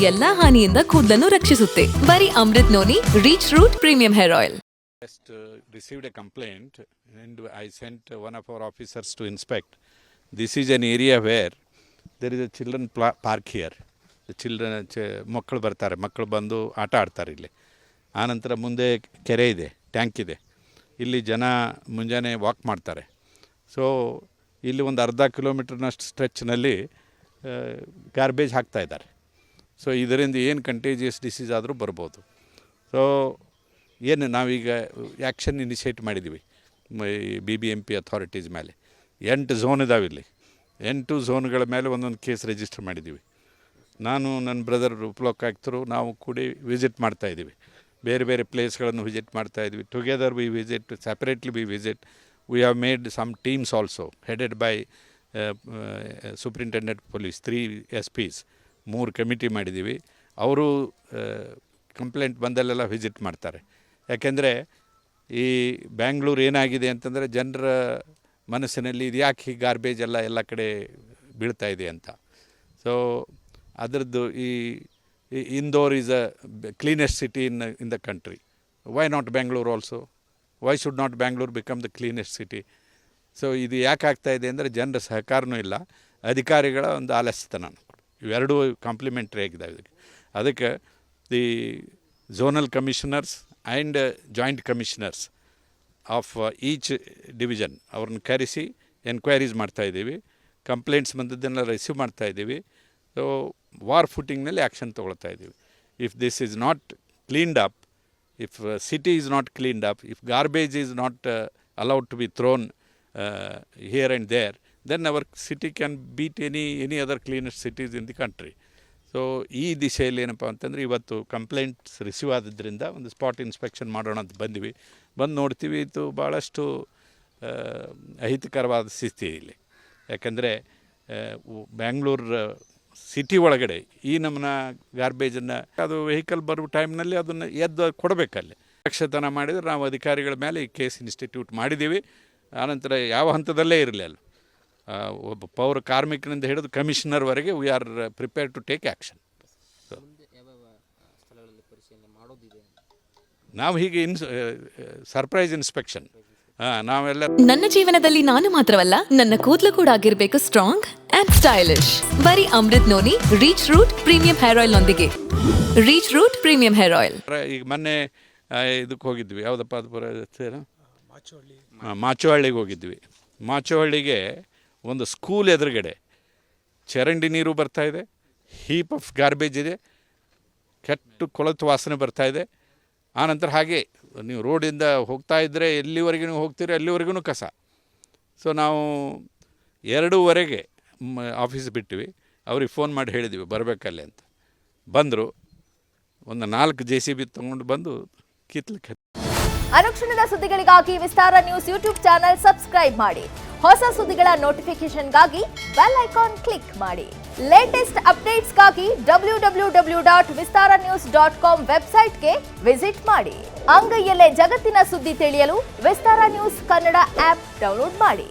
ಎಲ್ಲಾ ಹಾನಿಯಿಂದ ಕೂದಲನ್ನು ರಕ್ಷಿಸುತ್ತೆ. ಬರೀ Amrut noni reach root premium hair oil. Just received a complaint and I sent one of our officers to inspect. This is an area where there is a children park here. The children ಮಕ್ಕಳು ಬರ್ತಾರೆ, ಮಕ್ಕಳು ಬಂದು ಆಟ ಆಡ್ತಾರೆ ಇಲ್ಲಿ. ಆನಂತರ ಮುಂದೆ ಕೆರೆ ಇದೆ, ಟ್ಯಾಂಕ್ ಇದೆ. ಇಲ್ಲಿ ಜನ ಮುಂಜಾನೆ ವಾಕ್ ಮಾಡ್ತಾರೆ. ಸೊ ಇಲ್ಲಿ ಒಂದು ಅರ್ಧ ಕಿಲೋಮೀಟರ್ನಷ್ಟು ಸ್ಟ್ರೆಚ್ನಲ್ಲಿ ಗಾರ್ಬೇಜ್ ಹಾಕ್ತಾ ಇದ್ದಾರೆ. ಸೊ ಇದರಿಂದ ಏನು ಕಂಟೇಜಿಯಸ್ ಡಿಸೀಸ್ ಆದರೂ ಬರ್ಬೋದು. ಸೊ ಏನು ನಾವೀಗ ಆ್ಯಕ್ಷನ್ ಇನಿಷಿಯೇಟ್ ಮಾಡಿದ್ದೀವಿ BBMP ಅಥಾರಿಟೀಸ್ ಮೇಲೆ. 8 ಝೋನ್ ಇದಾವೆ ಇಲ್ಲಿ. 8 ಝೋನ್ಗಳ ಮೇಲೆ ಒಂದೊಂದು ಕೇಸ್ ರಿಜಿಸ್ಟರ್ ಮಾಡಿದ್ದೀವಿ. ನಾನು ನನ್ನ ಬ್ರದರ್ ಉಪಲೋಕಾಯುಕ್ತರು ನಾವು ಕೂಡಿ ವಿಸಿಟ್ ಮಾಡ್ತಾಯಿದ್ದೀವಿ. ಬೇರೆ ಬೇರೆ ಪ್ಲೇಸ್ಗಳನ್ನು ವಿಸಿಟ್ ಮಾಡ್ತಾಯಿದ್ವಿ. Together we visit, separately we visit. We have made some teams also headed by superintendent police, 3 SPs, 3 committee ಮಾಡಿದ್ದೀವಿ. ಅವರು ಕಂಪ್ಲೇಂಟ್ ಬಂದಲ್ಲೆಲ್ಲ ವಿಸಿಟ್ ಮಾಡ್ತಾರೆ. ಯಾಕೆಂದರೆ ಈ ಬ್ಯಾಂಗ್ಳೂರು ಏನಾಗಿದೆ ಅಂತಂದರೆ ಜನರ ಮನಸ್ಸಿನಲ್ಲಿ ಇದು ಯಾಕೆ ಹೀಗೆ ಗಾರ್ಬೇಜ್ ಎಲ್ಲ ಕಡೆ ಬೀಳ್ತಾ ಇದೆ ಅಂತ. ಸೊ ಅದರದ್ದು ಈ Indore is a cleanest city in the country. Why not Bangalore also? Why should not Bangalore become the cleanest city? So ಇದು ಯಾಕೆ ಆಗ್ತಾಯಿದೆ ಅಂದರೆ ಜನರ ಸಹಕಾರನೂ ಇಲ್ಲ, ಅಧಿಕಾರಿಗಳ ಒಂದು ಆಲಸ್ಯತನ. ಇವೆರಡೂ ಕಾಂಪ್ಲಿಮೆಂಟ್ರಿ ಆಗಿದ್ದಾವೆ ಇದಕ್ಕೆ. ಅದಕ್ಕೆ the zonal commissioners and joint commissioners of each division ಅವ್ರನ್ನ ಕರೆಸಿ ಎನ್ಕ್ವೈರೀಸ್ ಮಾಡ್ತಾಯಿದ್ದೀವಿ. ಕಂಪ್ಲೇಂಟ್ಸ್ ಬಂದದ್ದನ್ನೆಲ್ಲ ರಿಸೀವ್ ಮಾಡ್ತಾಯಿದ್ದೀವಿ. ಸೊ ವಾರ್ ಫುಟಿಂಗ್ನಲ್ಲಿ ಆ್ಯಕ್ಷನ್ ತೊಗೊಳ್ತಾ ಇದ್ದೀವಿ. If this is not cleaned up, if city is not cleaned up, if garbage is not allowed to be thrown here and there, then our city can beat any other cleanest cities in the country. So ಈ ದಿಶೆಯಲ್ಲಿ ಏನಪ್ಪ ಅಂತಂದರೆ ಇವತ್ತು complaints receive ಆದದ್ರಿಂದ ಒಂದು spot inspection ಮಾಡೋಣ ಅಂತ ಬಂದ್ವಿ. ಬಂದು ನೋಡ್ತೀವಿ, ಇದು ಭಾಳಷ್ಟು ಅಹಿತಕರವಾದ ಸ್ಥಿತಿ ಇಲ್ಲಿ. ಯಾಕಂದರೆ ಬ್ಯಾಂಗ್ಳೂರು ಸಿಟಿ ಒಳಗಡೆ ಈ ನಮ್ಮನ್ನ ಗಾರ್ಬೇಜನ್ನು ಅದು ವೆಹಿಕಲ್ ಬರೋ ಟೈಮ್ನಲ್ಲಿ ಅದನ್ನು ಎದ್ದು ಕೊಡಬೇಕಲ್ಲಿ. ರಕ್ಷತನ ಮಾಡಿದರೆ ನಾವು ಅಧಿಕಾರಿಗಳ ಮೇಲೆ ಈ ಕೇಸ್ ಇನ್ಸ್ಟಿಟ್ಯೂಟ್ ಮಾಡಿದ್ದೀವಿ. ಆನಂತರ ಯಾವ ಹಂತದಲ್ಲೇ ಇರಲಿ ಅಲ್ಲ, ಒಬ್ಬ ಪೌರ ಕಾರ್ಮಿಕನಿಂದ ಹಿಡಿದು ಕಮಿಷನರ್ವರೆಗೆ we are prepare to take action. ನಾವು ಹೀಗೆ ಸರ್ಪ್ರೈಸ್ ಇನ್ಸ್ಪೆಕ್ಷನ್ ನಾವೆಲ್ಲ. ನನ್ನ ಜೀವನದಲ್ಲಿ ನಾನು ಮಾತ್ರವಲ್ಲ, ನನ್ನ ಕೂದಲು ಕೂಡ ಆಗಿರಬೇಕು ಸ್ಟ್ರಾಂಗ್ ಅಂಡ್ ಸ್ಟೈಲಿಶ್. ಬರೀ Amrut noni reach root premium hair oil ನೊಂದಿಗೆ. Reach root premium hair oil. ಈಗ ಮೊನ್ನೆ ಇದಕ್ಕೆ ಹೋಗಿದ್ವಿ, ಯಾವುದಪ್ಪ ಅದು ಮಾಚೋಹಳ್ಳಿಗೆ ಹೋಗಿದ್ವಿ. ಮಾಚೋಹಳ್ಳಿಗೆ ಒಂದು ಸ್ಕೂಲ್ ಎದುರುಗಡೆ ಚರಂಡಿ ನೀರು ಬರ್ತಾಯಿದೆ, ಹೀಪ್ ಆಫ್ ಗಾರ್ಬೇಜ್ ಇದೆ, ಕೆಟ್ಟು ಕೊಳತು ವಾಸನೆ ಬರ್ತಾಯಿದೆ. ಆನಂತರ ಹಾಗೆ ನೀವು ರೋಡಿಂದ ಹೋಗ್ತಾ ಇದ್ದರೆ ಎಲ್ಲಿವರೆಗೂ ಹೋಗ್ತೀರಿ ಅಲ್ಲಿವರೆಗೂ ಕಸ. ಸೊ ನಾವು 2:15 ಆಫೀಸ್ ಬಿಟ್ಟಿವಿ. ಅವ್ರಿಗೆ ಫೋನ್ ಮಾಡಿ ಹೇಳಿದ್ವಿ ಬರಬೇಕಲ್ಲೇ ಅಂತ. ಬಂದರು. ಒಂದು 4 JCB ತೊಗೊಂಡು ಬಂದು ಕಿತ್ಲಿಕ್ಕೆ. ಅನುಕ್ಷಣದ ಸುದ್ದಿಗಳಿಗಾಗಿ ವಿಸ್ತಾರ ನ್ಯೂಸ್ ಯೂಟ್ಯೂಬ್ ಚಾನೆಲ್ ಸಬ್ಸ್ಕ್ರೈಬ್ ಮಾಡಿ. ಹೊಸ ಸುದ್ದಿಗಳ ನೋಟಿಫಿಕೇಶನ್ಗಾಗಿ ಬೆಲ್ ಐಕಾನ್ ಕ್ಲಿಕ್ ಮಾಡಿ. ಲೇಟೆಸ್ಟ್ ಅಪ್ಡೇಟ್ಸ್ಗಾಗಿ www.vistaranews.com ವೆಬ್ಸೈಟ್ಗೆ ವಿಸಿಟ್ ಮಾಡಿ. ಅಂಗೈಯಲ್ಲೇ ಜಗತ್ತಿನ ಸುದ್ದಿ ತಿಳಿಯಲು ವಿಸ್ತಾರ ನ್ಯೂಸ್ ಕನ್ನಡ ಆಪ್ ಡೌನ್ಲೋಡ್ ಮಾಡಿ.